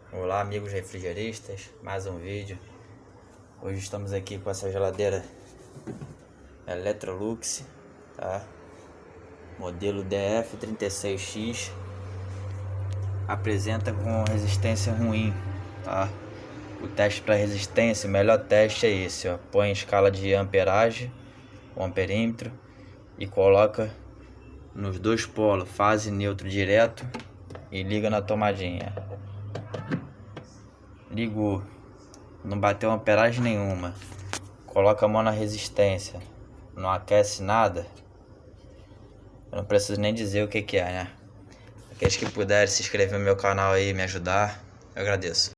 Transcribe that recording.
Olá, amigos refrigeristas, mais um vídeo. Hoje estamos aqui com essa geladeira Electrolux, tá? Modelo DF36X. Apresenta com resistência ruim, tá? O teste para resistência, o melhor teste é esse, ó. Põe em escala de amperagem, o amperímetro, e coloca nos dois polos, fase neutro direto, e liga na tomadinha. Ligou, não bateu amperagem nenhuma, coloca a mão na resistência, não aquece nada. Eu não preciso nem dizer o que é, né? Aqueles que puderem se inscrever no meu canal aí e me ajudar, eu agradeço.